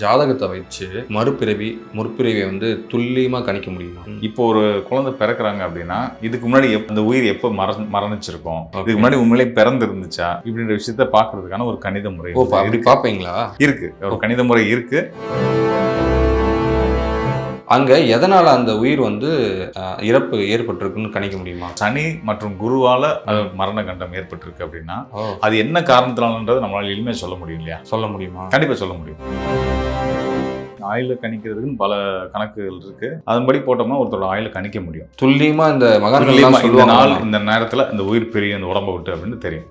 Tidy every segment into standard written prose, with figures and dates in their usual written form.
ஜாதகத்தை வச்சு மறுபிறவி முற்பிறவியை வந்து துல்லியமா கணிக்க முடியுமா? இப்போ ஒரு குழந்தை பிறக்கிறாங்க அப்படின்னா இதுக்கு முன்னாடி அந்த உயிர் எப்போ மரணிச்சிருக்கும், இதுக்கு முன்னாடி உண்மையிலே பிறந்து இருந்துச்சா இப்படின்ற விஷயத்த பாக்குறதுக்கான ஒரு கணித முறை அப்படி பாப்பீங்களா? இருக்கு, ஒரு கணித முறை இருக்கு. அங்க எதனால அந்த உயிர் வந்து இறப்பு ஏற்பட்டிருக்குன்னு கணிக்க முடியுமா? சனி மற்றும் குருவால அது மரண கண்டம் ஏற்பட்டிருக்கு அப்படின்னா அது என்ன காரணத்தினாலன்றது நம்மளால எளிமையா சொல்ல முடியும் இல்லையா? சொல்ல முடியுமா? கண்டிப்பா சொல்ல முடியும். ஆயுள கணிக்கிறதுக்குன்னு பல கணக்குகள் இருக்கு. அதன்படி போட்டோம்னா ஒருத்தரோட ஆயுள கணிக்க முடியும். துல்லியமா இந்த இந்த நாள் இந்த நேரத்துல இந்த உயிர் பிரியும் இந்த உடம்பை விட்டு அப்படின்னு தெரியும்.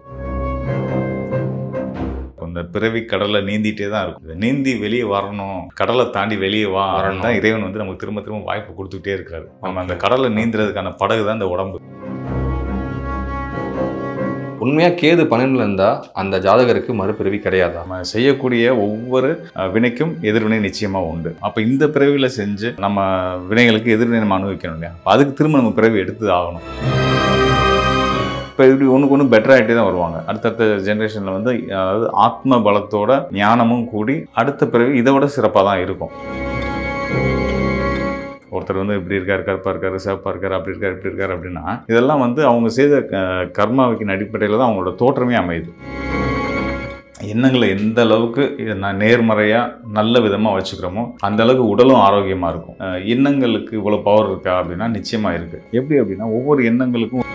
இந்த பிறவி கடலை நீந்திட்டே தான் இருக்கும். நீந்தி வெளியே வரணும், கடலை தாண்டி வெளியே வரணும் தான் இறைவன் வந்து நமக்கு திரும்ப திரும்ப வாய்ப்பு கொடுத்துக்கிட்டே இருக்காரு. நம்ம அந்த கடலை நீந்துறதுக்கான படகு தான் இந்த உடம்பு. உண்மையா கேது 12ல இருந்தா அந்த ஜாதகருக்கு மறுபிறவி கிடையாது. நம்ம செய்யக்கூடிய ஒவ்வொரு வினைக்கும் எதிர்வினை நிச்சயமா உண்டு. அப்ப இந்த பிறவியில செஞ்சு நம்ம வினைகளுக்கு எதிர்வினை நம்ம அனுபவிக்கணும் இல்லையா? அதுக்கு திரும்ப நம்ம பிறவி எடுத்து ஆகணும். இப்போ இப்படி ஒன்றுக்கு ஒன்று பெட்டர் ஆகிட்டே தான் வருவாங்க. அடுத்தடுத்த ஜென்ரேஷனில் வந்து அதாவது ஆத்ம பலத்தோட ஞானமும் கூடி அடுத்த பிறகு இதை விட சிறப்பாக தான் இருக்கும். ஒருத்தர் வந்து இப்படி இருக்கார், கருப்பாக இருக்கார், சிவப்பாக இருக்கார், அப்படி இருக்கார், இப்படி இருக்கார் அப்படின்னா இதெல்லாம் வந்து அவங்க செய்த கர்மாவின் அடிப்படையில் தான் அவங்களோட தோற்றமே அமையுது. எண்ணங்களை எந்த அளவுக்கு நான் நேர்மறையாக நல்ல விதமாக வச்சுக்கிறோமோ அந்த அளவுக்கு உடலும் ஆரோக்கியமாக இருக்கும். எண்ணங்களுக்கு இவ்வளோ பவர் இருக்கா அப்படின்னா நிச்சயமாக இருக்குது. எப்படி அப்படின்னா ஒவ்வொரு எண்ணங்களுக்கும்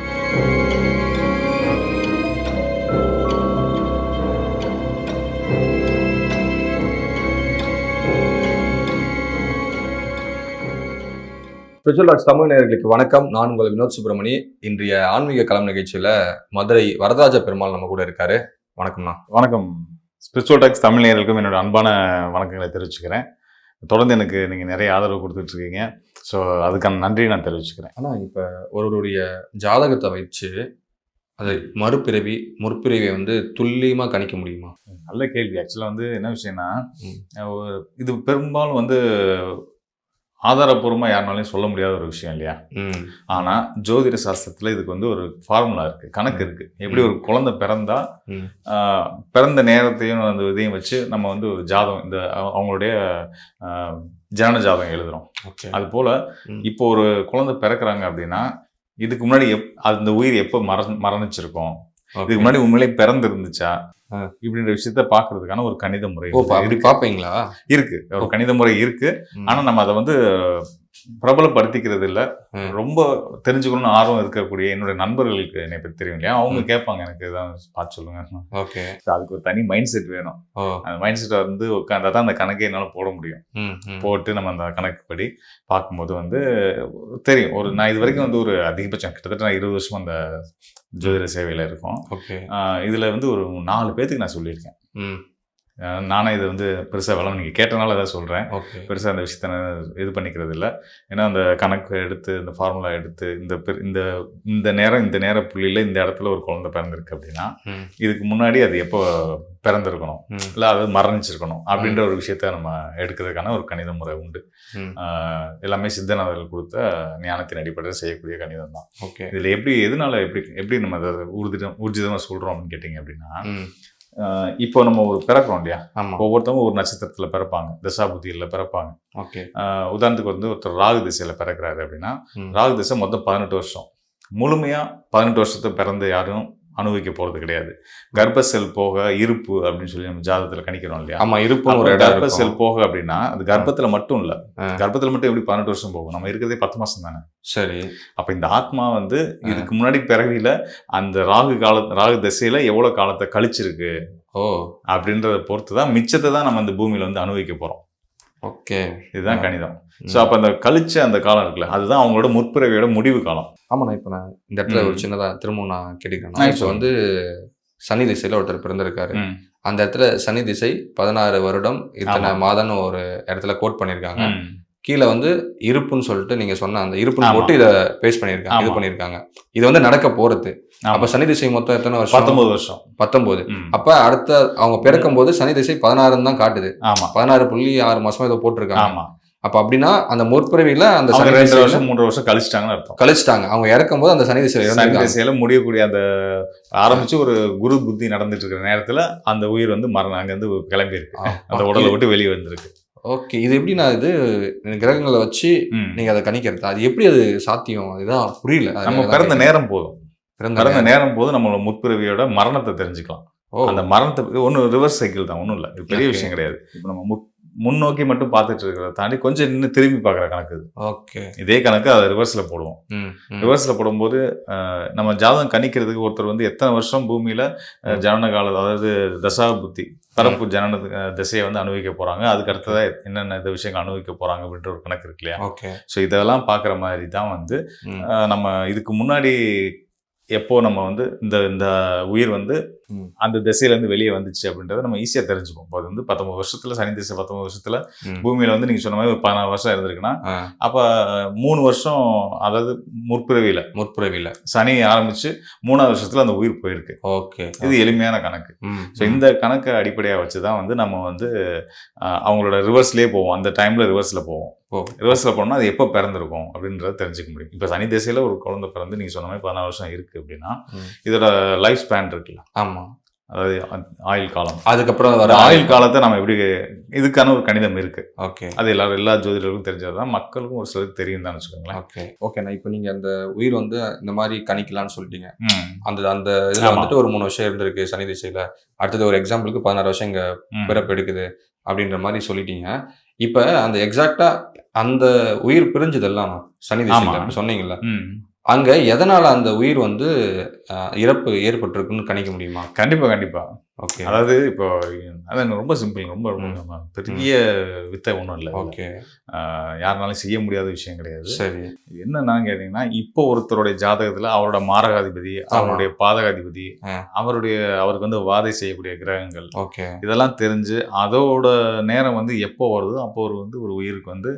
ஸ்பிரிச்சுவல் டாக்ஸ் தமிழ் நேயர்களுக்கு வணக்கம். நான் உங்கள் வினோத் சுப்பிரமணி. இன்றைய ஆன்மீக களம் நிகழ்ச்சியில் மதுரை வரதராஜ பெருமாள் நம்ம கூட இருக்காரு. வணக்கம்ண்ணா. வணக்கம். ஸ்பிரிச்சுவல் டாக்ஸ் தமிழ் நேயர்களுக்கும் என்னோட அன்பான வணக்கங்களை தெரிவிச்சுக்கிறேன். தொடர்ந்து எனக்கு நீங்கள் நிறைய ஆதரவு கொடுத்துட்ருக்கீங்க. ஸோ அதுக்கான நன்றியை நான் தெரிவிச்சுக்கிறேன். ஆனால் இப்போ ஒருவருடைய ஜாதகத்தை வச்சு அதை மறுபிறவி முற்பிறவியை வந்து துல்லியமாக கணிக்க முடியுமா? நல்ல கேள்வி. ஆக்சுவலாக வந்து என்ன விஷயம்னா இது பெரும்பாலும் வந்து ஆதாரப்பூர்வமாக யாருனாலையும் சொல்ல முடியாத ஒரு விஷயம் இல்லையா? ஆனால் ஜோதிட சாஸ்திரத்தில் இதுக்கு வந்து ஒரு ஃபார்முலா இருக்குது, கணக்கு இருக்குது. எப்படி ஒரு குழந்தை பிறந்தா பிறந்த நேரத்தையும் அந்த இதையும் வச்சு நம்ம வந்து ஒரு ஜாதகம் இந்த அவங்களுடைய ஜனன ஜாதகம் எழுதுகிறோம். அது போல் இப்போ ஒரு குழந்தை பிறக்கிறாங்க அப்படின்னா இதுக்கு முன்னாடி அந்த உயிர் எப்போ மரணிச்சிருக்கும், இதுக்கு முன்னாடி உண்மையிலே பிறந்து இருந்துச்சா இப்படின்ற விஷயத்த பாக்குறதுக்கான ஒரு கணித முறை பாப்பீங்களா? இருக்கு, ஒரு கணித முறை இருக்கு. ஆனா நம்ம அதை வந்து பிரபலப்படுத்திக்கிறது இல்லை. ரொம்ப தெரிஞ்சுக்கணும்னு ஆர்வம் இருக்கக்கூடிய என்னோட நண்பர்களுக்கு என்னை பற்றி தெரியும் இல்லையா, அவங்க கேட்பாங்க எனக்கு இதான் பார்த்து சொல்லுங்க. ஓகே, அதுக்கு ஒரு தனி மைண்ட் செட் வேணும். அந்த மைண்ட் செட்டை வந்து உட்காந்தா தான் அந்த கணக்கை என்னால் போட முடியும். போட்டு நம்ம அந்த கணக்குப்படி பார்க்கும்போது வந்து தெரியும். நான் இது வரைக்கும் வந்து ஒரு அதிகபட்சம் கிட்டத்தட்ட நான் 20 வருஷம் அந்த ஜோதிட சேவையில் இருக்கோம். இதுல வந்து ஒரு 4 பேத்துக்கு நான் சொல்லியிருக்கேன். நானே இது வந்து பெருசாக வளம் நீங்கள் கேட்டனால தான் சொல்கிறேன். பெருசாக அந்த விஷயத்த நான் இது பண்ணிக்கிறது இல்லை. ஏன்னா அந்த கணக்கு எடுத்து இந்த ஃபார்முலா எடுத்து இந்த இந்த நேரம் இந்த நேர புள்ளியில் இந்த இடத்துல ஒரு குழந்தை பிறந்திருக்கு அப்படின்னா இதுக்கு முன்னாடி அது எப்போ பிறந்திருக்கணும் இல்லை அது மரணிச்சிருக்கணும் அப்படின்ற ஒரு விஷயத்த நம்ம எடுக்கிறதுக்கான ஒரு கணித முறை உண்டு. எல்லாமே சித்தநாதர்கள் கொடுத்த ஞானத்தின் அடிப்படையில் செய்யக்கூடிய கணிதம் தான். இதில் எதனால எப்படி நம்ம அதை ஊர்ஜிதமாக சொல்கிறோம் அப்படின்னு கேட்டிங்க அப்படின்னா இப்போ நம்ம ஒரு பிறக்கிறோம் இல்லையா, ஒவ்வொருத்தவங்க ஒரு நட்சத்திரத்துல பிறப்பாங்க, தசாபுத்தியில பிறப்பாங்க. உதாரணத்துக்கு வந்து ஒருத்தர் ராகு திசையில பிறக்கிறாரு அப்படின்னா ராகு திசை மொத்தம் 18 வருஷம். முழுமையா 18 வருஷத்தை பிறந்து யாரும் அனுபவிக்க போறது கிடையாது. கர்ப்ப செல் போக இருப்பு அப்படின்னு சொல்லி நம்ம ஜாதகத்துல கணிக்கிறோம் இல்லையா? ஆமா, இருப்பு. கர்ப்ப செல் போக அப்படின்னா அது கர்ப்பத்துல மட்டும் இல்ல, கர்ப்பத்துல மட்டும் எப்படி 18 வருஷம் போகும்? நம்ம இருக்கிறதே 10 மாசம் தானே. சரி. அப்ப இந்த ஆத்மா வந்து இதுக்கு முன்னாடி பிறவியில அந்த ராகு திசையில எவ்வளவு காலத்தை கழிச்சிருக்கு அப்படின்றத பொறுத்துதான் மிச்சத்தை தான் நம்ம இந்த பூமியில வந்து அனுபவிக்க போறோம். ஓகே, இதுதான் கணிதம். ஸோ அப்போ அந்த கழிச்ச அந்த காலம் இருக்குல்ல, அதுதான் அவங்களோட முற்பிறவியோட முடிவு காலம். ஆமாண்ணா. இப்போ நான் இந்த இடத்துல ஒரு சின்னதாக திரும்பவும் நான் கேட்டுக்கிறேன். இப்போ வந்து சனி திசையில் ஒருத்தர் பிறந்திருக்காரு. அந்த இடத்துல சனி திசை 16 வருடம் இத்தனை மாதம்னு ஒரு இடத்துல கோட் பண்ணியிருக்காங்க. கீழே வந்து இருப்புன்னு சொல்லிட்டு நீங்க சொன்ன அந்த இருப்புன்னு போட்டு இதை பேஸ் பண்ணியிருக்காங்க, இது பண்ணியிருக்காங்க. இது வந்து நடக்க போறது. அப்ப சனி திசை மொத்தம் எத்தனை வருஷம்? 19 வருஷம். 19. அப்ப அடுத்த அவங்க பிறக்கும் போது சனி திசை 16 தான் காட்டுது. 16.6 மாசமா இதை போட்டிருக்காங்க. அப்ப அப்படின்னா அந்த முற்பிறவியில அந்த 2 வருஷம் 3 வருஷம் கழிச்சிட்டாங்கன்னு அர்த்தம். கழிச்சிட்டாங்க. அவங்க இறக்கும் போது அந்த சனி திசையில முடியக்கூடிய அந்த ஆரம்பிச்சு ஒரு குரு புத்தி நடந்துட்டு இருக்கிற நேரத்துல அந்த உயிர் வந்து அங்க இருந்து கிளம்பி இருக்கு, அந்த உடலை விட்டு வெளியே வந்திருக்கு. ஓகே. இது எப்படிண்ணா இது கிரகங்கள வச்சு நீங்க அத கணிக்கிறது? அது எப்படி அது சாத்தியம்? அதுதான் புரியல. நம்ம பிறந்த நேரம் போதும். பிறந்த நேரம் போது நம்மளோட முற்பிறவியோட மரணத்தை தெரிஞ்சுக்கலாம். அந்த மரணத்தை ஒன்றும் ரிவர்ஸ் சைக்கிள் தான், ஒன்றும் இல்லை, இது பெரிய விஷயம் கிடையாது. இப்போ நம்ம முன்னோக்கி மட்டும் பார்த்துட்டு இருக்கிறத தாண்டி கொஞ்சம் இன்னும் திரும்பி பார்க்குற கணக்கு இது. ஓகே. இதே கணக்கு அதை ரிவர்ஸில் போடுவோம். ரிவர்ஸில் போடும்போது நம்ம ஜாதகம் கணிக்கிறதுக்கு ஒருத்தர் வந்து எத்தனை வருஷம் பூமியில் ஜனன காலம், அதாவது தசா புத்தி தரப்பு ஜனன திசையை வந்து அனுபவிக்க போகிறாங்க, அதுக்கு அடுத்ததாக என்னென்ன இந்த விஷயங்கள் அனுபவிக்க போகிறாங்க அப்படின்ற ஒரு கணக்கு இருக்கு இல்லையா? ஓகே. ஸோ இதெல்லாம் பார்க்குற மாதிரி தான் வந்து நம்ம இதுக்கு முன்னாடி எப்போ நம்ம வந்து இந்த உயிர் வந்து அந்த திசையிலேருந்து வெளியே வந்துச்சு அப்படின்றத நம்ம ஈஸியாக தெரிஞ்சுப்போம். இப்போ அது வந்து 19 வருஷத்துல சனி திசை 19 வருஷத்துல பூமியில வந்து நீங்க சொன்ன மாதிரி ஒரு 14 வருஷம் இருந்திருக்குன்னா, அப்போ 3 வருஷம், அதாவது முற்பிறவியில சனி ஆரம்பிச்சு 3ஆவது வருஷத்துல அந்த உயிர் போயிருக்கு. ஓகே. இது எளிமையான கணக்கு. ஸோ இந்த கணக்கை அடிப்படையாக வச்சு தான் வந்து நம்ம வந்து அவங்களோட ரிவர்ஸ்லேயே போவோம். அந்த டைம்ல ரிவர்ஸ்ல போவோம். ரிவர்ஸில் போனோம்னா அது எப்போ பிறந்திருக்கும் அப்படின்றத தெரிஞ்சுக்க முடியும். இப்போ சனி திசையில் ஒரு குழந்தை பிறந்து நீங்கள் சொன்ன மாதிரி 14 வருஷம் இருக்குது அப்படின்னா, இதோட லைஃப் ஸ்பேன் இருக்குல்ல, ஆமாம், அதாவது ஆயுள் காலம், அதுக்கப்புறம் வர ஆயுள் காலத்தை நம்ம எப்படி, இதுக்கான ஒரு கணிதம் இருக்கு. ஓகே. அது எல்லா ஜோதிடர்களுக்கும் தெரிஞ்சது தான், மக்களுக்கும் ஒரு சிலருக்கு தெரியும் தான் வச்சுக்கோங்களேன். ஓகே. ஓகேண்ணா, இப்போ நீங்கள் அந்த உயிர் வந்து இந்த மாதிரி கணிக்கலான்னு சொல்லிட்டீங்க. அந்த இதில் வந்துட்டு ஒரு 3 வருஷம் இருந்திருக்கு சனி திசையில், அடுத்தது ஒரு எக்ஸாம்பிளுக்கு 16 வருஷம் இங்கே பிறப்பு எடுக்குது அப்படின்ற மாதிரி சொல்லிட்டீங்க. இப்போ அந்த எக்ஸாக்டா அந்த உயிர் பிரிஞ்சதெல்லாம் சனி திசையில சொன்னீங்கல்ல, அங்க எதனால அந்த உயிர் வந்து இறப்பு ஏற்பட்டிருக்குன்னு கணிக்க முடியுமா? கண்டிப்பா. ஓகே. அதாவது இப்போ அதான் ரொம்ப சிம்பிள், ரொம்ப பெரிய வித்தை ஒன்றும் இல்லை. ஓகே. யாருனாலும் செய்ய முடியாத விஷயம் கிடையாது. சரி. என்னன்னா கேட்டீங்கன்னா, இப்போ ஒருத்தருடைய ஜாதகத்துல அவரோட மாரகாதிபதி, அவருடைய பாதகாதிபதி, அவருக்கு வந்து வாதை செய்யக்கூடிய கிரகங்கள், ஓகே, இதெல்லாம் தெரிஞ்சு அதோட நேரம் வந்து எப்போ வருதோ அப்போ ஒரு உயிருக்கு வந்து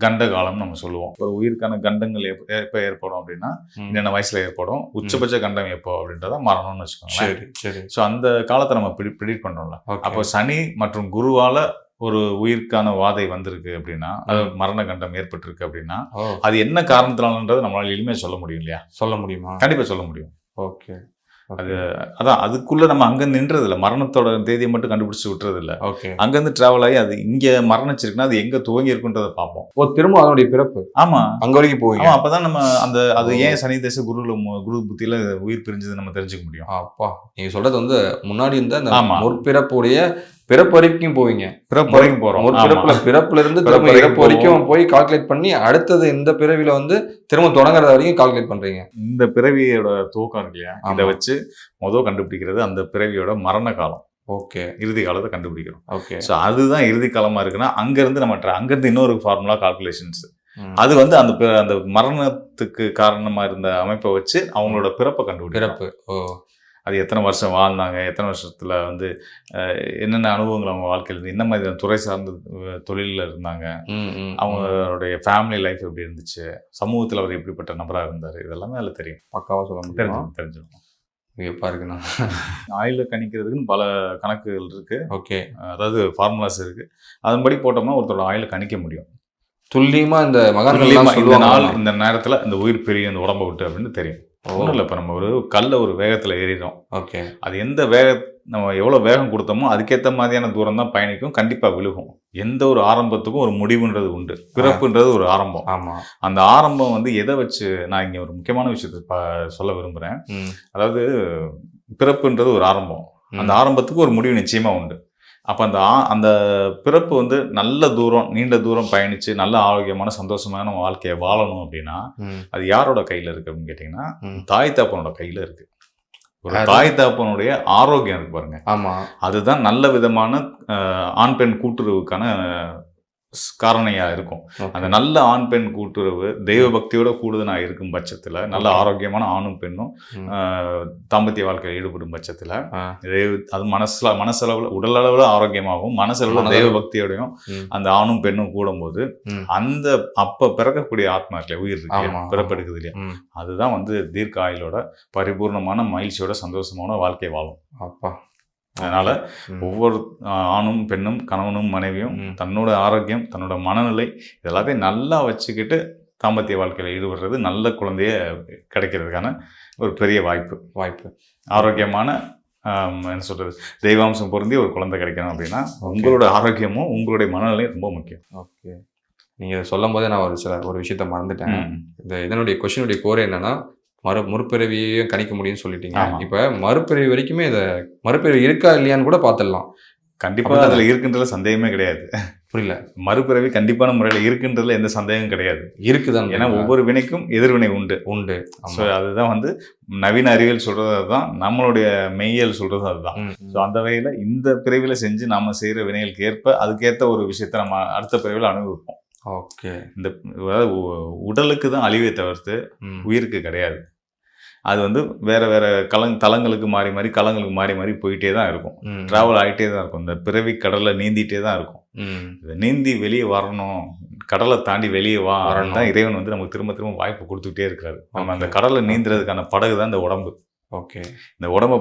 கண்ட காலம் நம்ம சொல்லுவோம். ஒரு உயிருக்கான கண்டங்கள் எப்போ ஏற்படும் அப்படின்னா, என்னென்ன வயசுல ஏற்படும், உச்சபட்ச கண்டம் எப்போ அப்படின்றத மரணம்னு வச்சுக்கோங்க. சரி. ஸோ அந்த காலத்தை நம்ம ப்ரிடிக்ட் பண்றோம்ல. அப்போ சனி மற்றும் குருவால ஒரு உயிருக்கான வாதை வந்திருக்கு அப்படின்னா, அது மரண கண்டம் ஏற்பட்டிருக்கு அப்படின்னா, அது என்ன காரணத்தினாலன்றது நம்மளால எளிமையாக சொல்ல முடியும் இல்லையா? சொல்ல முடியுமா? கண்டிப்பா சொல்ல முடியும். ஓகே. அதான் அதுக்குள்ள நம்ம அங்க நின்றது இல்லை, மரணத்தோட தேதியை மட்டும் கண்டுபிடிச்சு விட்டுறது இல்லை. ஓகே. அங்கிருந்து டிராவல் ஆகி அது இங்க மரணிச்சிருக்குன்னா அது எங்க துவங்கி இருக்குன்றதை பார்ப்போம். திரும்ப அதனுடைய பிறப்பு. ஆமா, அங்க வரைக்கும் போய் அப்பதான் நம்ம அது ஏன் சனி தேச குரு புத்தியில உயிர் பிரிஞ்சது நம்ம தெரிஞ்சுக்க முடியும். அப்பா, நீங்க சொல்றது வந்து முன்னாடி இருந்த முற்பிறப்புடைய பிறப்பு வரைக்கும் போவீங்க. பிறப்பு வரைக்கும் போறோம். பிறப்புல இருந்து திரும்ப இறப்பு வரைக்கும் போய் கால்குலேட் பண்ணி அடுத்தது இந்த பிறவில வந்து திரும்ப தொடங்குறது வரைக்கும் கால்குலேட் பண்றீங்க. இந்த பிறவியோட துவக்கம் இருக்கு இல்லையா, இதை வச்சு கண்டுபிடிக்கிறது அந்த பிறவியோட மரண காலம். ஓகே. இறுதி காலத்தை கண்டுபிடிக்கிறோம். ஓகே. ஸோ அதுதான் இறுதி காலமா இருக்குன்னா, அங்கிருந்து இன்னொரு ஃபார்முலா கால்குலேஷன்ஸ், அது வந்து அந்த மரணத்துக்கு காரணமா இருந்த அமைப்பை வச்சு அவங்களோட பிறப்பை கண்டுபிடிக்கிறோம். அது எத்தனை வருஷம் வாழ்ந்தாங்க, எத்தனை வருஷத்துல வந்து என்னென்ன அனுபவங்கள் அவங்க வாழ்க்கையில் இருந்து, என்ன மாதிரி துறை சார்ந்த தொழிலில் இருந்தாங்க, அவங்களுடைய ஃபேமிலி லைஃப் எப்படி இருந்துச்சு, சமூகத்தில் அவர் எப்படிப்பட்ட நபராக இருந்தார், இதெல்லாமே அதில் தெரியும். பக்காவாக சொல்ல முடியும். தெரிஞ்சிடும். எப்பா இருக்குண்ணா, ஆயுள கணிக்கிறதுக்குன்னு பல கணக்குகள் இருக்கு. ஓகே. அதாவது ஃபார்முலாஸ் இருக்கு. அதன்படி போட்டோம்னா ஒருத்தரோட ஆயுள கணிக்க முடியும். துல்லியமா இந்த இந்த நேரத்தில் இந்த உயிர் பிரியும் இந்த உடம்பை விட்டு அப்படின்னு தெரியும். ஒன்றும் இல்லை, இப்போ நம்ம ஒரு வேகத்தில் ஏறிடும். ஓகே. அது எந்த நம்ம எவ்வளோ வேகம் கொடுத்தோமோ அதுக்கேற்ற மாதிரியான தூரம் தான் பயணிக்கும், கண்டிப்பாக விழுகும். எந்த ஒரு ஆரம்பத்துக்கும் ஒரு முடிவுன்றது உண்டு. பிறப்புன்றது ஒரு ஆரம்பம். ஆமாம். அந்த ஆரம்பம் வந்து எதை வச்சு, நான் இங்கே ஒரு முக்கியமான விஷயத்தை சொல்ல விரும்புகிறேன். அதாவது பிறப்புன்றது ஒரு ஆரம்பம், அந்த ஆரம்பத்துக்கு ஒரு முடிவு நிச்சயமாக உண்டு. அப்போ அந்த பிறப்பு வந்து நீண்ட தூரம் பயணித்து நல்ல ஆரோக்கியமான சந்தோஷமான வாழ்க்கையை வாழணும் அப்படின்னா அது யாரோட கையில் இருக்குது அப்படின்னு கேட்டிங்கன்னா, தாய் தகப்பனோட கையில் இருக்குது. ஒரு தாய் தகப்பனுடைய ஆரோக்கியம் இருக்கு பாருங்க. ஆமாம். அதுதான் நல்ல விதமான ஆண் பெண் கூட்டுறவுக்கான காரணையா இருக்கும். அந்த நல்ல ஆண் பெண் கூட்டுறவு தெய்வ பக்தியோட கூடுதலா இருக்கும் பட்சத்துல, நல்ல ஆரோக்கியமான ஆணும் பெண்ணும் தாம்பத்திய வாழ்க்கையில் ஈடுபடும் பட்சத்துல, அது மனசளவுல உடல் அளவுல ஆரோக்கியமாகவும் மனசளவுல தெய்வ பக்தியோடையும் அந்த ஆணும் பெண்ணும் கூடும்போது அப்ப பிறக்கக்கூடிய ஆத்மா இல்லையா, உயிர் இருக்கு, பிறப்பெடுக்குது இல்லையா, அதுதான் வந்து தீர்க்க ஆயுளோட பரிபூர்ணமான மகிழ்ச்சியோட சந்தோஷமான வாழ்க்கை வாழும். அப்பா, அதனால ஒவ்வொரு ஆணும் பெண்ணும் கணவனும் மனைவியும் தன்னோட ஆரோக்கியம், தன்னோட மனநிலை இதெல்லாத்தையும் நல்லா வச்சுக்கிட்டு தாம்பத்திய வாழ்க்கையில் ஈடுபடுறது நல்ல குழந்தைய கிடைக்கிறதுக்கான ஒரு பெரிய வாய்ப்பு. ஆரோக்கியமான என்ன சொல்கிறது, தெய்வாம்சம் பொருந்தி ஒரு குழந்தை கிடைக்கணும் அப்படின்னா உங்களோட ஆரோக்கியமும் உங்களுடைய மனநிலையும் ரொம்ப முக்கியம். ஓகே, நீங்கள் சொல்லும் போதே நான் ஒரு விஷயத்த மறந்துட்டேன். இதனுடைய கொஸ்டினுடைய கோர் என்னன்னா, முற்பிறவியையும் கணிக்க முடியும்னு சொல்லிட்டீங்க. இப்போ மறுபிறவி வரைக்குமே இதை மறுபிறவி இருக்கா இல்லையான்னு கூட பார்த்துடலாம். கண்டிப்பாக அதில் இருக்குன்றதுல சந்தேகமே கிடையாது. புரியல. மறுபிறவி கண்டிப்பான முறையில் இருக்குன்றதுல எந்த சந்தேகம் கிடையாது. இருக்குதான். ஏன்னா ஒவ்வொரு வினைக்கும் எதிர்வினை உண்டு. ஸோ அதுதான் வந்து நவீன அறிவியல் சொல்றது அதுதான், நம்மளுடைய மெய்யியல் சொல்றது அதுதான். ஸோ அந்த வகையில் இந்த பிறவியில் செஞ்சு நம்ம செய்கிற வினைகளுக்கு ஏற்ப அதுக்கேற்ற ஒரு விஷயத்த நம்ம அடுத்த பிறவியில் அனுபவிப்போம். ஓகே. இந்த உடலுக்கு தான் அழிவை தவிர்த்து உயிருக்கு கிடையாது. அது வந்து வேற வேற தலங்களுக்கு மாறி மாறி களங்களுக்கு மாறி மாறி போயிட்டே தான் இருக்கும். டிராவல் ஆகிட்டே தான் இருக்கும். இந்த பிறவி கடலை நீந்திட்டே தான் இருக்கும். இதை நீந்தி வெளியே வரணும், கடலை தாண்டி வெளியே வரணும் தான் இறைவன் வந்து நமக்கு திரும்ப திரும்ப வாய்ப்பு கொடுத்துக்கிட்டே இருக்காரு. நம்ம அந்த கடலை நீந்துறதுக்கான படகு தான் இந்த உடம்பு. ஓகே. இந்த உடம்பை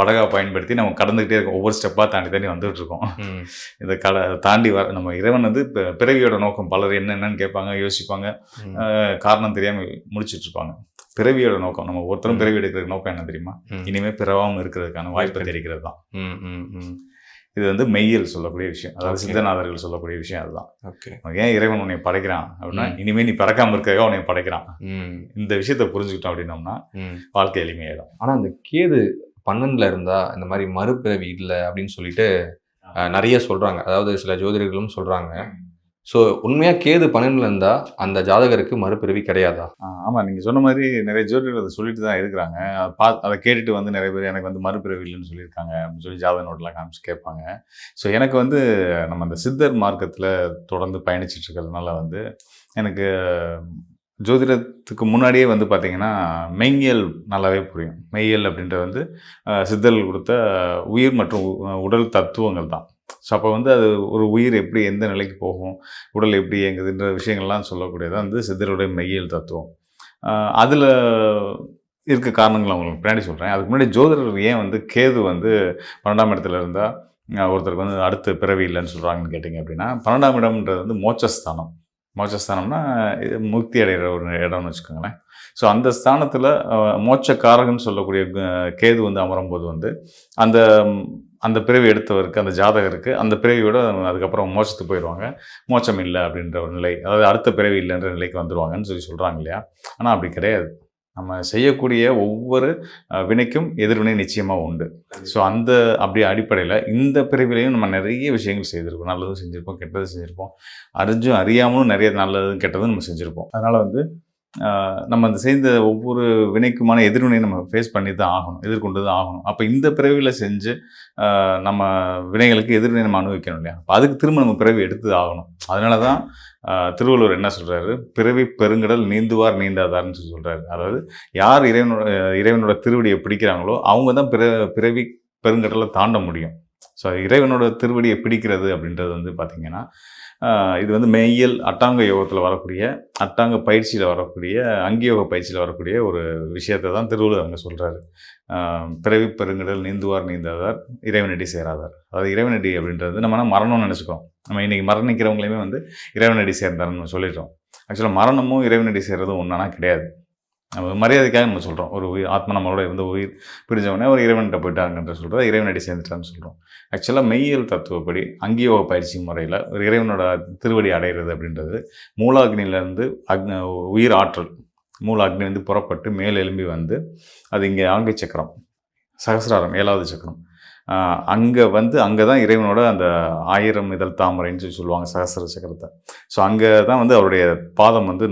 படகாக பயன்படுத்தி நம்ம கடந்துக்கிட்டே இருக்கோம். ஒவ்வொரு ஸ்டெப்பாக தாண்டி தாண்டி வந்துட்டு இருக்கோம். இந்த தாண்டி நம்ம இறைவன் வந்து பிறவியோட நோக்கம் பலர் என்னென்னு கேட்பாங்க, யோசிப்பாங்க, காரணம் தெரியாமல் முடிச்சுட்டு இருப்பாங்க. பிறவியோட நோக்கம், நம்ம ஒருத்தரும் பிறவி எடுக்கிற நோக்கம் என்ன தெரியுமா? இனிமேல் பிறவாமல் இருக்கிறதுக்கான வாய்ப்பை தெரிகிறது தான். இது வந்து மெய்யியல் சொல்லக்கூடிய விஷயம், அதாவது சித்தநாதர்கள் சொல்லக்கூடிய விஷயம் அதுதான். ஏன் இறைவன் உன்னை படைக்கிறான் அப்படின்னா, இனிமேல் நீ பறக்காம இருக்கிறதுக்காக உன்னை படைக்கிறான். இந்த விஷயத்த புரிஞ்சுக்கிட்டோம் அப்படின்னோம்னா வாழ்க்கை எளிமையாயிடும். ஆனால் அந்த கேது 12ல் இருந்தா இந்த மாதிரி மறுபிறவி இல்லை அப்படின்னு சொல்லிட்டு நிறைய சொல்றாங்க. அதாவது சில ஜோதிடர்களும் சொல்றாங்க. ஸோ உண்மையாக கேது 12ல் இருந்தால் அந்த ஜாதகருக்கு மறுபிறவி கிடையாதா? ஆமாம், நீங்கள் சொன்ன மாதிரி நிறைய ஜோதிடர்கள் அதை சொல்லிட்டு தான் இருக்கிறாங்க. அதை கேட்டுட்டு வந்து நிறைய பேர் எனக்கு வந்து மறுபிறவி இல்லைன்னு சொல்லியிருக்காங்க அப்படின்னு சொல்லி ஜாதக நோட்டெலாம் காமிச்சு கேட்பாங்க. ஸோ எனக்கு வந்து நம்ம அந்த சித்தர் மார்க்கத்தில் தொடர்ந்து பயணிச்சுட்டு இருக்கிறதுனால வந்து எனக்கு ஜோதிடத்துக்கு முன்னாடியே வந்து பார்த்திங்கன்னா மெய்யியல் நல்லாவே புரியும். மெய்யியல் அப்படின்றது வந்து சித்தர்கள் கொடுத்த உயிர் மற்றும் உடல் தத்துவங்கள் தான். ஸோ அப்போ வந்து அது ஒரு உயிர் எப்படி எந்த நிலைக்கு போகும், உடல் எப்படி இயங்குதுன்ற விஷயங்கள்லாம் சொல்லக்கூடியதான் வந்து சித்தருடைய மெய்யியல் தத்துவம். அதில் இருக்க காரணங்கள் அவங்களுக்கு பின்னாடி சொல்கிறேன். அதுக்கு முன்னாடி ஜோதிடர் ஏன் வந்து கேது வந்து 12ஆம் இடத்துல இருந்தால் ஒருத்தருக்கு வந்து அடுத்த பிறவி இல்லைன்னு சொல்கிறாங்கன்னு கேட்டிங்க அப்படின்னா, 12ஆம் இடம்ன்றது வந்து மோட்சஸ்தானம். மோட்சஸ்தானம்னா முக்தி அடைகிற ஒரு இடம்னு வச்சுக்கோங்களேன். ஸோ அந்த ஸ்தானத்தில் மோட்சக்காரகன்னு சொல்லக்கூடிய கேது வந்து அமரும்போது வந்து அந்த பிறவி எடுத்தவருக்கு, அந்த ஜாதகருக்கு அந்த பிறவியோட அதுக்கப்புறம் மோட்சத்துக்கு போயிடுவாங்க. மோட்சம் இல்லை அப்படின்ற ஒரு நிலை, அதாவது அடுத்த பிறவி இல்லைன்ற நிலைக்கு வந்துடுவாங்கன்னு சொல்கிறாங்க இல்லையா? ஆனால் அப்படி கிடையாது. நம்ம செய்யக்கூடிய ஒவ்வொரு வினைக்கும் எதிர்வினை நிச்சயமாக உண்டு. ஸோ அப்படி அடிப்படையில் இந்த பிறவிலையும் நம்ம நிறைய விஷயங்கள் செய்திருப்போம். நல்லதும் செஞ்சுருப்போம், கெட்டதும் செஞ்சுருப்போம், அறியாமலும் நிறைய நல்லதும் கெட்டதும் நம்ம செஞ்சுருப்போம். அதனால் வந்து நம்ம அந்த செய்த ஒவ்வொரு வினைக்குமான எதிர்வினை நம்ம ஃபேஸ் பண்ணி தான் ஆகணும், எதிர்கொண்டு தான் ஆகணும். அப்போ இந்த பிறவியில் செஞ்சு நம்ம வினைகளுக்கு எதிர்வினை நம்ம அனுபவிக்கணும் இல்லையா? அப்போ அதுக்கு திரும்ப நம்ம பிறவி எடுத்து ஆகணும். அதனால தான் திருவள்ளுவர் என்ன சொல்கிறாரு, பிறவி பெருங்கடல் நீந்துவார் நீந்தாதார்னு சொல்கிறாரு. அதாவது யார் இறைவனோட திருவடியை பிடிக்கிறாங்களோ அவங்க தான் பிறவி பெருங்கடலை தாண்ட முடியும். ஸோ இறைவனோட திருவடியை பிடிக்கிறது அப்படின்றது வந்து பார்த்திங்கன்னா, இது வந்து மெய்யியல் அட்டாங்க யோகத்தில் வரக்கூடிய, அட்டாங்க பயிற்சியில் வரக்கூடிய, அங்கியோக பயிற்சியில் வரக்கூடிய ஒரு விஷயத்தை தான் திருவள்ளுவர் அங்கே சொல்கிறாரு. பிறவி பெருங்கடல் நீந்துவார் நீந்தாதார் இறைவனடி சேராதார். அதாவது இறைவனடி அப்படின்றது நம்ம மரணம்னு நினச்சிக்கிறோம். நம்ம இன்றைக்கி மரணிக்கிறவங்களையுமே வந்து இறைவனடி சேர்ந்தாருன்னு நம்ம சொல்லிடுறோம். ஆக்சுவலாக மரணமும் இறைவனடி சேர்றதும் ஒன்றானா கிடையாது. நம்ம மரியாதைக்காக நம்ம சொல்கிறோம். ஒரு உயிர் ஆத்மா நம்மளோட இருந்த உயிர் பிரிஞ்சவொடனே ஒரு இறைவன்கிட்ட போயிட்டாங்கன்ற சொல்கிறத இறைவனடி சேர்ந்துட்டான்னு சொல்கிறோம். ஆக்சுவலாக மெய்யியல் தத்துவப்படி அங்கியோக பயிற்சி முறையில் ஒரு இறைவனோட திருவடி அடைகிறது அப்படின்றது மூலாக்னியிலேருந்து உயிர் ஆற்றல் மூலாக்னி வந்து புறப்பட்டு மேல் எழும்பி வந்து அது இங்கே ஆங்கை சக்கரம், சகசிராரம் 7வது சக்கரம், அங்கே தான் இறைவனோட அந்த 1000 இதழ் தாமரைன்னு சொல்லுவாங்க சகசிர சக்கரத்தை. ஸோ அங்கே தான் வந்து அவருடைய பாதம் வந்து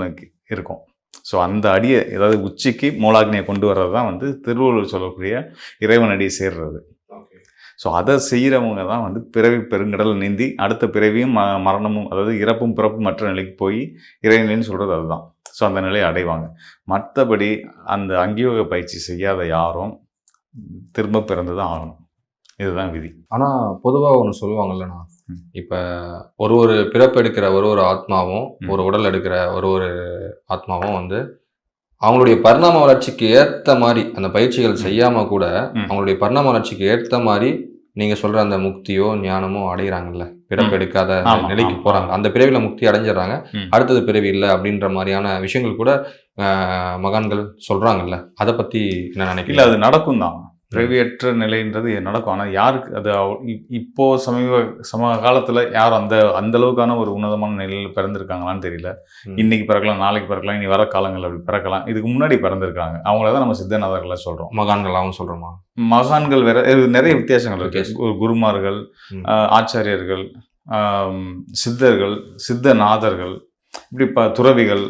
இருக்கும். ஸோ அந்த அடியை, அதாவது உச்சிக்கு மூலாக்னியை கொண்டு வர்றது தான் வந்து திருவள்ளுவர் சொல்லக்கூடிய இறைவன் அடியை சேர்றது. ஸோ அதை செய்கிறவங்க தான் வந்து பிறவி பெருங்கடல் நீந்தி அடுத்த பிறவியும் மரணமும், அதாவது இறப்பும் பிறப்பும் மற்ற நிலைக்கு போய் இறைவனின்னு சொல்கிறது அதுதான். ஸோ அந்த நிலையை அடைவாங்க. மற்றபடி அந்த அங்கியோக பயிற்சி செய்யாத யாரும் திரும்ப பிறந்து தான் ஆகணும். இதுதான் விதி. ஆனால் பொதுவாக ஒன்று சொல்லுவாங்கல்லண்ணா, இப்போ ஒரு பிறப்பு எடுக்கிற ஒரு ஆத்மாவும் ஒரு உடல் எடுக்கிற ஒரு ஆத்மாவும் வந்து அவங்களுடைய பரிணாம வளர்ச்சிக்கு ஏற்ற மாதிரி அந்த பயிற்சிகள் செய்யாமல் கூட அவங்களுடைய பரிணாம வளர்ச்சிக்கு ஏற்ற மாதிரி நீங்கள் சொல்கிற அந்த முக்தியோ ஞானமோ அடைகிறாங்கல்ல, பிறப்பு எடுக்காத நிலைக்கு போகிறாங்க, அந்த பிறவியில் முக்தி அடைஞ்சிடறாங்க, அடுத்தது பிறவி இல்லை அப்படின்ற மாதிரியான விஷயங்கள் கூட மகான்கள் சொல்கிறாங்கல்ல, அதை பற்றி என்ன நினைக்கிறீங்க? இல்லை, அது நடக்கும் தான். பிறவியற்ற நிலைன்றது நடக்கும். ஆனால் யாருக்கு அது இப்போ சம காலத்தில் யாரும் அந்த அளவுக்கான ஒரு உன்னதமான நிலையில் பிறந்திருக்காங்களான்னு தெரியல. இன்னைக்கு பிறக்கலாம், நாளைக்கு பிறக்கலாம், இனி வர காலங்கள் அப்படி பிறக்கலாம். இதுக்கு முன்னாடி பிறந்திருக்காங்க. அவங்கள தான் நம்ம சித்தநாதர்களை சொல்கிறோம். மகான்களாகவும் சொல்கிறோமா? மகான்கள் வேற, நிறைய வித்தியாசங்கள் இருக்கு. குருமார்கள், ஆச்சாரியர்கள், சித்தர்கள், சித்தநாதர்கள், இப்படி துறவிகள்,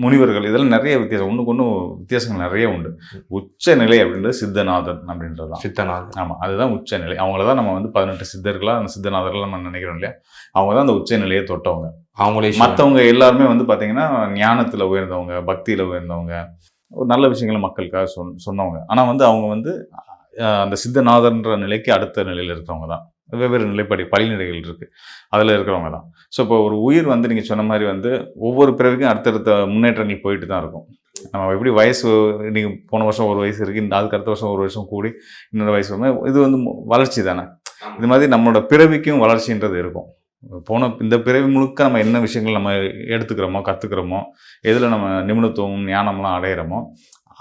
முனிவர்கள், இதெல்லாம் நிறைய வித்தியாசம். ஒன்றுக்கு ஒன்று வித்தியாசங்கள் நிறைய உண்டு. உச்ச நிலை அப்படின்றது சித்தநாதன் அப்படின்றது தான். சித்தநாதன், ஆமாம், அதுதான் உச்ச நிலை. அவங்கள தான் நம்ம வந்து 18 சித்தர்களாக அந்த சித்தநாதர்கள் நம்ம நினைக்கிறோம் இல்லையா? அவங்க தான் அந்த உச்ச நிலையை தொட்டவங்க. அவங்களே மற்றவங்க எல்லாருமே வந்து பார்த்தீங்கன்னா ஞானத்தில் உயர்ந்தவங்க, பக்தியில் உயர்ந்தவங்க, ஒரு நல்ல விஷயங்களை மக்களுக்காக சொன்னவங்க. ஆனால் வந்து அவங்க வந்து அந்த சித்தநாதன்ற நிலைக்கு அடுத்த நிலையில் இருக்கிறவங்க தான். வெவ்வேறு நிலைப்படி படிநிலைகள் இருக்குது, அதில் இருக்கிறவங்க தான். ஸோ இப்போ ஒரு உயிர் வந்து நீங்கள் சொன்ன மாதிரி வந்து ஒவ்வொரு பிறவிக்கும் அடுத்தடுத்த முன்னேற்றங்கள் போயிட்டு தான் இருக்கும். நம்ம எப்படி வயசு, நீங்கள் போன வருஷம் ஒரு வயசு இருக்குது, அதுக்கு அடுத்த வருஷம் ஒரு வருஷம் கூடி இன்னொரு வயசு வரும்போது இது வந்து வளர்ச்சி தானே. இது மாதிரி நம்மளோட பிறவிக்கும் வளர்ச்சின்றது இருக்கும். இந்த பிறவி முழுக்க நம்ம என்ன விஷயங்கள் நம்ம எடுத்துக்கிறோமோ, கற்றுக்கிறோமோ, எதில் நம்ம நிபுணத்துவம் ஞானம்லாம் அடையிறோமோ,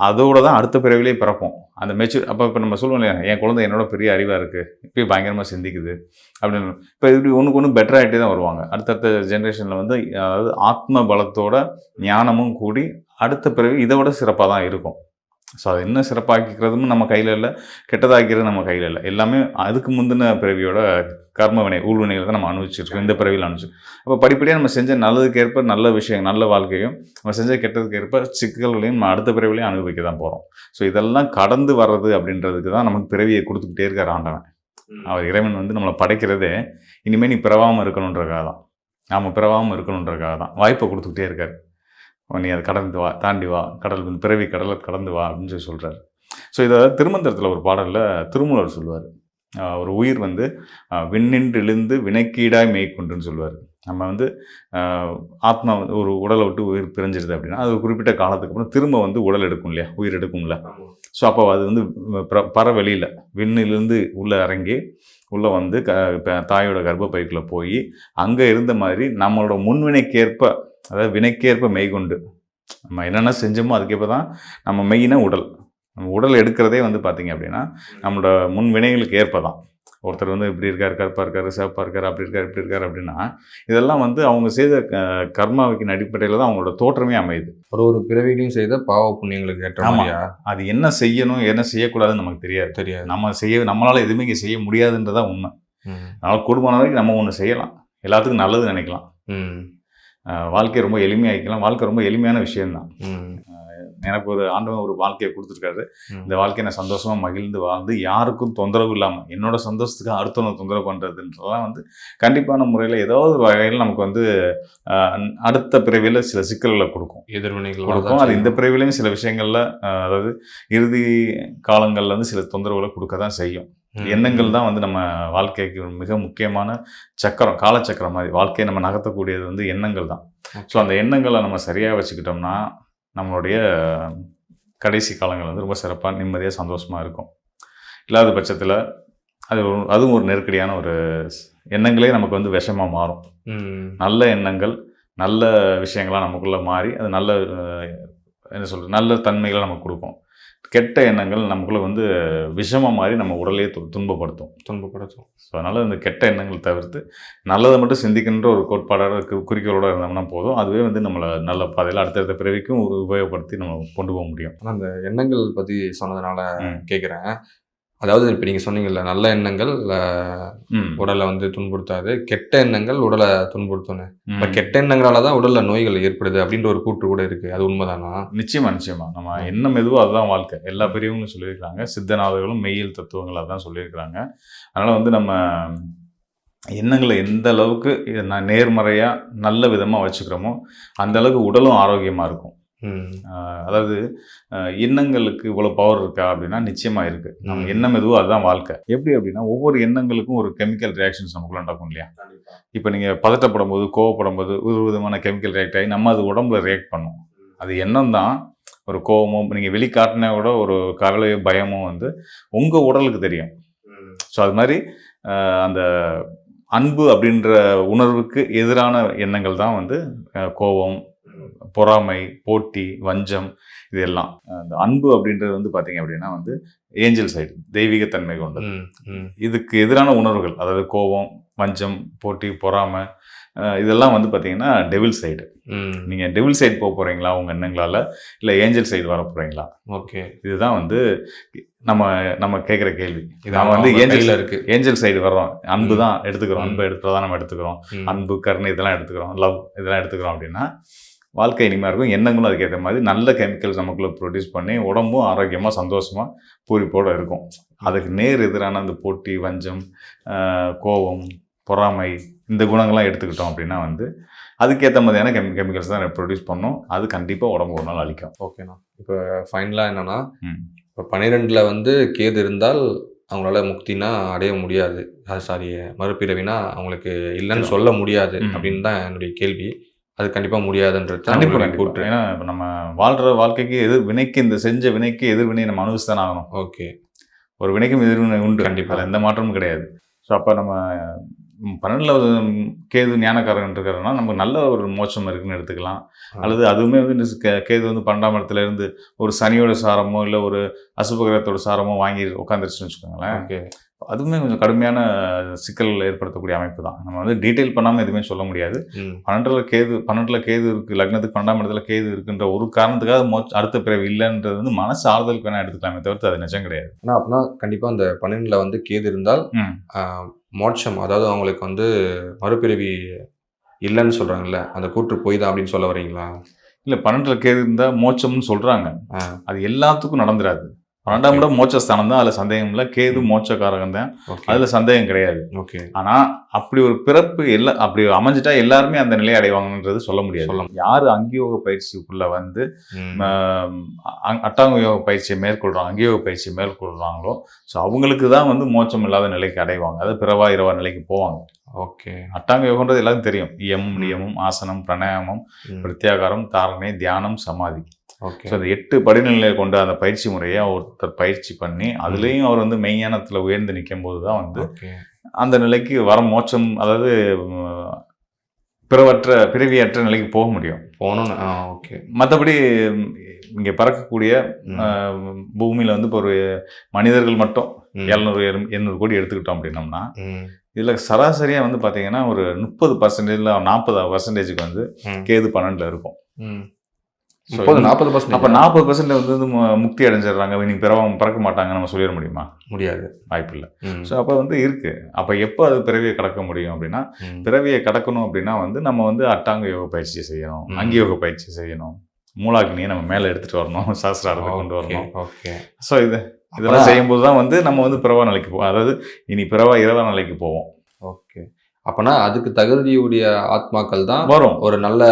அதோட தான் அடுத்த பிறவிலே பிறப்போம். அந்த மெச்சூர் இப்போ நம்ம சொல்லுவோம் இல்லையா, என் குழந்தை என்னோட பெரிய அறிவாக இருக்குது, இப்போயே பயங்கரமாக சிந்திக்குது அப்படின்னு. இப்போ இப்படி ஒன்றுக்கு ஒன்று பெட்டர் ஆகிட்டே தான் வருவாங்க. அடுத்தடுத்த ஜென்ரேஷனில் வந்து அதாவது ஆத்ம பலத்தோட ஞானமும் கூடி அடுத்த பிறவி இதை விட சிறப்பாக தான் இருக்கும். ஸோ அது என்ன சிறப்பாக்கிக்கிறதும் நம்ம கையில் இல்லை, கெட்டதாக்கிறது நம்ம கையில் இல்லை. எல்லாமே அதுக்கு முந்தின பிறவியோட கர்ம வினை, ஊழ்வினைகளை தான் நம்ம அனுபவிச்சிருக்கோம், இந்த பிறவியில் அனுபவிச்சிருக்கோம். அப்போ படிப்படியாக நம்ம செஞ்ச நல்லதுக்கு ஏற்ப நல்ல விஷயம், நல்ல வாழ்க்கையும், நம்ம செஞ்ச கெட்டதுக்கு ஏற்ப சிக்கல்களையும் நம்ம அடுத்த பிறவிலையும் அனுபவிக்க தான் போகிறோம். ஸோ இதெல்லாம் கடந்து வர்றது அப்படின்றதுக்கு தான் நமக்கு பிறவியை கொடுத்துக்கிட்டே இருக்கார் ஆண்டவன். அவர் இறைவன் வந்து நம்மளை படைக்கிறதே இனிமேல் நீ பிறவாமல் இருக்கணுன்றக்காக தான், நாம் பிறவாமல் இருக்கணுன்றக்காக தான் வாய்ப்பை கொடுத்துக்கிட்டே இருக்கார். நீ அதை கடந்து வா, தாண்டி வா, கடல் வந்து பிறவி கடலை கடந்து வா அப்படின்னு சொல்லி சொல்கிறார். ஸோ இதை திருமந்திரத்தில் ஒரு பாடலில் திருமூலர் சொல்லுவார். ஒரு உயிர் வந்து விண்ணின்று எழுந்து வினைக்கீடாய் மேய்க்கொண்டுன்னு சொல்லுவார். நம்ம வந்து ஆத்மா வந்து ஒரு உடலை விட்டு உயிர் பிரிஞ்சிருது அப்படின்னா அது ஒரு குறிப்பிட்ட காலத்துக்கு அப்புறம் திரும்ப வந்து உடல் எடுக்கும் இல்லையா, உயிர் எடுக்கும்ல. ஸோ அப்போ அது வந்து பறவெளியில் விண்ணிலிருந்து உள்ளே இறங்கி உள்ளே வந்து தாயோட கர்ப்பப்பைக்குள்ளே போய் அங்கே இருந்த மாதிரி நம்மளோட முன்வினைக்கேற்ப, அதாவது வினைக்கேற்ப மெய்கொண்டு நம்ம என்னென்ன செஞ்சோமோ அதுக்கேற்ப தான் நம்ம மெய்யின உடல். நம்ம உடல் எடுக்கிறதே வந்து பார்த்திங்க அப்படின்னா நம்மளோட முன் வினைகளுக்கு ஏற்ப தான். ஒருத்தர் வந்து இப்படி இருக்கார், கருப்பாக இருக்கார், சிவப்பாக இருக்கார், அப்படி இருக்கார், இப்படி இருக்கார் அப்படின்னா இதெல்லாம் வந்து அவங்க செய்த கர்மாவின் அடிப்படையில் தான் அவங்களோட தோற்றமே அமையுது. ஒரு பிறவிலையும் செய்த பாவ புண்ணியங்களுக்கு ஏற்ற அது என்ன செய்யணும் என்ன செய்யக்கூடாதுன்னு நமக்கு தெரியாது. நம்மளால் எதுவுமே இங்கே செய்ய முடியாதுன்றதான் உண்மை. அதனால் கூடுமான வரைக்கும் நம்ம ஒன்று செய்யலாம், எல்லாத்துக்கும் நல்லது நினைக்கலாம், வாழ்க்கையை ரொம்ப எளிமையாக்கலாம். வாழ்க்கை ரொம்ப எளிமையான விஷயம்தான். எனக்கு ஒரு ஆண்டவன் ஒரு வாழ்க்கையை கொடுத்துருக்காரு. இந்த வாழ்க்கையை நான் சந்தோஷமாக மகிழ்ந்து வாழ்ந்து யாருக்கும் தொந்தரவு இல்லாமல் என்னோட சந்தோஷத்துக்கு அடுத்தவங்க தொந்தரவு பண்ணுறதுன்றதெல்லாம் வந்து கண்டிப்பான முறையில் ஏதாவது ஒரு வகையில் நமக்கு வந்து அடுத்த பிறவியில் சில சிக்கல்களை கொடுக்கும், எதிர்வினைகள் கொடுக்கும். அது இந்த பிறவிலையும் சில விஷயங்களில், அதாவது இறுதி காலங்களில் வந்து சில தொந்தரவுகளை கொடுக்க தான் செய்யும். எண்ணங்கள் தான் வந்து நம்ம வாழ்க்கைக்கு மிக முக்கியமான சக்கரம், காலச்சக்கரம் மாதிரி. வாழ்க்கையை நம்ம நகர்த்தக்கூடியது வந்து எண்ணங்கள் தான். ஸோ அந்த எண்ணங்களை நம்ம சரியாக வச்சுக்கிட்டோம்னா நம்மளுடைய கடைசி காலங்கள் வந்து ரொம்ப சிறப்பாக நிம்மதியாக சந்தோஷமாக இருக்கும். இல்லாத பட்சத்தில் அதுவும் ஒரு நெருக்கடியான ஒரு எண்ணங்களே நமக்கு வந்து விஷமாக மாறும். நல்ல எண்ணங்கள் நல்ல விஷயங்களாக நமக்குள்ளே மாறி அது நல்ல என்ன சொல்கிறது நல்ல தன்மைகளை நமக்கு கொடுக்கும். கெட்ட எண்ணங்கள் நமக்குள்ளே வந்து விஷமாக மாறி நம்ம உடலையே துன்பப்படுத்தும். ஸோ அதனால் இந்த கெட்ட எண்ணங்கள் தவிர்த்து நல்லதை மட்டும் சிந்திக்கின்ற ஒரு கோட்பாடோட குறிக்கோளோடு இருந்தோம்னா போதும். அதுவே வந்து நம்மளை நல்ல பாதையில் அடுத்தடுத்த பிறவிக்கும் உபயோகப்படுத்தி நம்ம கொண்டு போக முடியும். ஆனால் அந்த எண்ணங்கள் பற்றி சொன்னதுனால கேட்குறேன். அதாவது இப்போ நீங்கள் சொன்னீங்கல்ல, நல்ல எண்ணங்கள் உடலை வந்து துன்புறுத்தாது, கெட்ட எண்ணங்கள் உடலை துன்புறுத்தணும். இப்போ கெட்ட எண்ணங்களால தான் உடலில் நோய்கள் ஏற்படுது அப்படின்ற ஒரு கூற்று கூட இருக்குது. அது உண்மைதானா? நிச்சயமா. நம்ம எண்ணம் எதுவோ அதுதான் வாழ்க்கை. எல்லா பெரியவங்களும் சொல்லியிருக்காங்க, சித்தநாதர்களும் மெய்யியல் தத்துவங்கள் அதான் சொல்லியிருக்கிறாங்க. அதனால் வந்து நம்ம எண்ணங்களை எந்த அளவுக்கு நேர்மறையாக நல்ல விதமாக வச்சுக்கிறோமோ அந்த அளவுக்கு உடலும் ஆரோக்கியமாக இருக்கும். அதாவது எண்ணங்களுக்கு இவ்வளோ பவர் இருக்கா அப்படின்னா நிச்சயமாக இருக்குது. நம்ம எண்ணம் எதுவோ அதுதான் வாழ்க்கை. எப்படி அப்படின்னா ஒவ்வொரு எண்ணங்களுக்கும் ஒரு கெமிக்கல் ரியாக்ஷன்ஸ் நமக்குள்ள நடக்கும் இல்லையா. இப்போ நீங்கள் பதட்டப்படும் போது, கோவப்படும் போது ஒரு விதமான கெமிக்கல் ரியாக்ட் ஆகி நம்ம அது உடம்புல ரியாக்ட் பண்ணும். அது எண்ணம் தான். ஒரு கோவமோ நீங்கள் வெளிக்காட்டினா கூட ஒரு கவலையோ பயமோ வந்து உங்கள் உடலுக்கு தெரியும். ஸோ அது மாதிரி அந்த அன்பு அப்படின்ற உணர்வுக்கு எதிரான எண்ணங்கள் தான் வந்து கோபம், பொறாமை, போட்டி, வஞ்சம், இதெல்லாம். அந்த அன்பு அப்படின்றது வந்து பார்த்தீங்க அப்படின்னா வந்து ஏஞ்சல் சைடு, தெய்வீகத்தன்மை கொண்டது. இதுக்கு எதிரான உணர்வுகள், அதாவது கோபம், வஞ்சம், போட்டி, பொறாமை, இதெல்லாம் வந்து பார்த்தீங்கன்னா டெவில் சைடு. நீங்கள் டெவில் சைடு போக போகிறீங்களா உங்கள் எண்ணங்களால், இல்லை ஏஞ்சல் சைடு வர போகிறீங்களா? ஓகே, இதுதான் வந்து நம்ம கேட்குற கேள்வி. நம்ம வந்து ஏஞ்சல் சைடு வர்றோம், அன்பு தான் எடுத்துக்கிறோம், அன்பை எடுத்துகிறதா நம்ம எடுத்துக்கிறோம், அன்பு, கருணை இதெல்லாம் எடுத்துக்கிறோம், லவ் இதெல்லாம் எடுத்துக்கிறோம் அப்படின்னா வாழ்க்கை இனிமையாக இருக்கும். எண்ணங்களும் அதுக்கேற்ற மாதிரி நல்ல கெமிக்கல்ஸ் நமக்குள்ளே ப்ரொடியூஸ் பண்ணி உடம்பும் ஆரோக்கியமாக சந்தோஷமாக பூரிப்போடு இருக்கும். அதுக்கு நேர் எதிரான அந்த போட்டி, வஞ்சம், கோபம், பொறாமை, இந்த குணங்கள்லாம் எடுத்துக்கிட்டோம் அப்படின்னா வந்து அதுக்கேற்ற மாதிரியான கெமிக்கல்ஸ் தான் ப்ரொடியூஸ் பண்ணோம். அது கண்டிப்பாக உடம்பு ஒரு நாள் அழிக்கும். ஓகேண்ணா. இப்போ ஃபைனலாக என்னென்னா, இப்போ 12 வந்து கேது இருந்தால் அவங்களால முக்தினா அடைய முடியாது, சாரி மறுபிறவினா அவங்களுக்கு இல்லைன்னு சொல்ல முடியாது அப்படின்னு தான் என்னுடைய கேள்வி. அது கண்டிப்பாக முடியாதுன்றது கண்டிப்பாக கூட்டு. ஏன்னா இப்போ நம்ம வாழ்கிற வாழ்க்கைக்கு வினைக்கு இந்த செஞ்ச வினைக்கு எதிர்வினை நம்ம அனுபவிச்சு தானே ஆகணும். ஓகே, ஒரு வினைக்கும் எதிர்வினை உண்டு, கண்டிப்பாக எந்த மாற்றமும் கிடையாது. ஸோ அப்போ நம்ம 12 கேது ஞானக்காரன் இருக்கிறதுனா நமக்கு நல்ல ஒரு மோட்சம் இருக்குன்னு எடுத்துக்கலாம். அல்லது அதுவுமே வந்து கேது வந்து 12ஆம் இடத்துல இருந்து ஒரு சனியோட சாரமோ இல்லை ஒரு அசுபகிரகத்தோட சாரமோ வாங்கி உட்காந்துருச்சுன்னு வச்சுக்கோங்களேன். ஓகே, அதுவுமே கொஞ்சம் கடுமையான சிக்கல் ஏற்படுத்தக்கூடிய அமைப்பு தான். நம்ம வந்து டீட்டெயில் பண்ணாமல் எதுவுமே சொல்ல முடியாது. 12ல் கேது இருக்குது, லக்னத்துக்கு 12ஆம் இடத்துல கேது இருக்குன்ற ஒரு காரணத்துக்காக அடுத்த பிறவி இல்லைன்றது வந்து மனசு ஆறுதலுக்கு வேணால் எடுத்துக்கலாமே தவிர்த்து அது நிஜம் கிடையாது. ஆனால் அப்படின்னா கண்டிப்பாக அந்த 12ல் வந்து கேது இருந்தால் மோட்சம், அதாவது அவங்களுக்கு வந்து மறுபிறவி இல்லைன்னு சொல்கிறாங்கல்ல, அந்த கூற்று போய் தான் அப்படின்னு சொல்ல வரீங்களா? இல்லை, 12ல் கேது இருந்தால் மோட்சம்னு சொல்கிறாங்க. அது எல்லாத்துக்கும் நடந்துடாது. 12ஆம் இடம் மோட்சஸ்தானம் தான், அதில் சந்தேகம் இல்லை. கேது மோட்சக்காரகம் தான், அதில் சந்தேகம் கிடையாது. ஓகே, ஆனால் அப்படி ஒரு பிறப்பு அப்படி அமைஞ்சிட்டா எல்லாருமே அந்த நிலையை அடைவாங்கன்றது சொல்ல முடியாது. யார் அங்கியோக பயிற்சிக்குள்ள வந்து அட்டாங்க யோக பயிற்சியை மேற்கொள்றாங்க, அங்கியோக பயிற்சியை மேற்கொள்றாங்களோ, ஸோ அவங்களுக்கு தான் வந்து மோட்சம் இல்லாத நிலைக்கு அடைவாங்க. அது பிறவா இரவா நிலைக்கு போவாங்க. ஓகே, அட்டாங்க யோகன்றது எல்லாரும் தெரியும். யமம், நியமம், ஆசனம், பிராணாயாமம், பிரத்யாகாரம், தாரணை, தியானம், சமாதி. ஸோ அந்த 8 படிநிலையை கொண்ட அந்த பயிற்சி முறையை ஒருத்தர் பயிற்சி பண்ணி அதுலேயும் அவர் வந்து மெய்ஞானத்தில் உயர்ந்து நிற்கும் போது தான் வந்து அந்த நிலைக்கு வர மோட்சம், அதாவது பிறவியற்ற நிலைக்கு போக முடியும். போகணும்னு. ஓகே, மற்றபடி இங்கே பறக்கக்கூடிய பூமியில் வந்து இப்போ ஒரு மனிதர்கள் மட்டும் 700-800 கோடி எடுத்துக்கிட்டோம் அப்படின்னோம்னா இதில் சராசரியாக வந்து பார்த்தீங்கன்னா ஒரு 30% 40% வந்து கேது 12ல் இருக்கும். 40% அப்போ 40% வந்து முக்தி அடைஞ்சிடுறாங்க, இனி பிறக்க மாட்டாங்க நம்ம சொல்லிட முடியுமா? முடியாது, வாய்ப்பு இல்லை. ஸோ அப்போ வந்து இருக்கு. அப்போ எப்போ அது பிறவியை கடக்க முடியும் அப்படின்னா, பிறவியை கடக்கணும் அப்படின்னா வந்து நம்ம வந்து அட்டாங்க யோக பயிற்சியை செய்யணும், அங்கியோக பயிற்சி செய்யணும், மூலாக்னியை நம்ம மேலே எடுத்துகிட்டு வரணும், சாஸ்திராரத்தை கொண்டு வரணும். ஓகே, ஸோ இதெல்லாம் செய்யும்போது தான் வந்து நம்ம வந்து பிறவா நிலைக்கு போவோம், அதாவது இனி பிறவா இரவா நிலைக்கு போவோம். ஓகே, அப்பனா அதுக்கு தகுதியுடைய ஆத்மாக்கள் தான் வரும், ஒரு நல்ல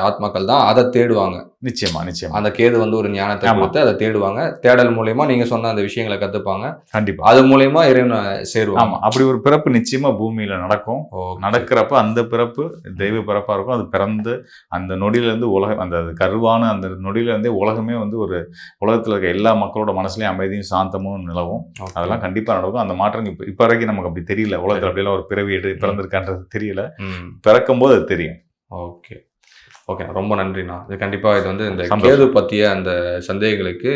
ஆத்மாக்கள் தான் அதை தேடுவாங்க. நிச்சயமா. அந்த கேது வந்து ஒரு ஞானத்தை கொடுத்து அதை தேடுவாங்க. தேடல் மூலயமா நீங்க சொன்ன அந்த விஷயங்களை கத்துப்பாங்க. கண்டிப்பா அது மூலயமா இறைவனை சேருவாங்க. ஆமா, அப்படி ஒரு பிறப்பு நிச்சயமா பூமியில நடக்கும். நடக்கிறப்ப அந்த பிறப்பு தெய்வ பிறப்பா இருக்கும். அது பிறந்து அந்த நொடியிலேருந்து உலகம், அந்த கருவான அந்த நொடியிலேருந்தே உலகமே வந்து ஒரு உலகத்தில் இருக்க எல்லா மக்களோட மனசுலையும் அமைதியும் சாந்தமும் நிலவும். அதெல்லாம் கண்டிப்பா நடக்கும். அந்த மாற்றம் இப்போ வரைக்கும் நமக்கு அப்படி தெரியல. உலகத்தில் அப்படியெல்லாம் ஒரு பிறவி பிறந்திருக்கான்றது தெரியல. பிறக்கும் போது அது தெரியும். ஓகே, ஓகே, ரொம்ப நன்றிண்ணா. இது கண்டிப்பாக இது வந்து இந்த கேது பற்றிய அந்த சந்தேகங்களுக்கு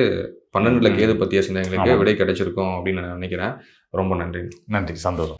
12ல் கேது பற்றிய சந்தேகங்களுக்கு விடை கிடைச்சிருக்கும் அப்படின்னு நான் நினைக்கிறேன். ரொம்ப நன்றி. நன்றி, சந்தோஷம்.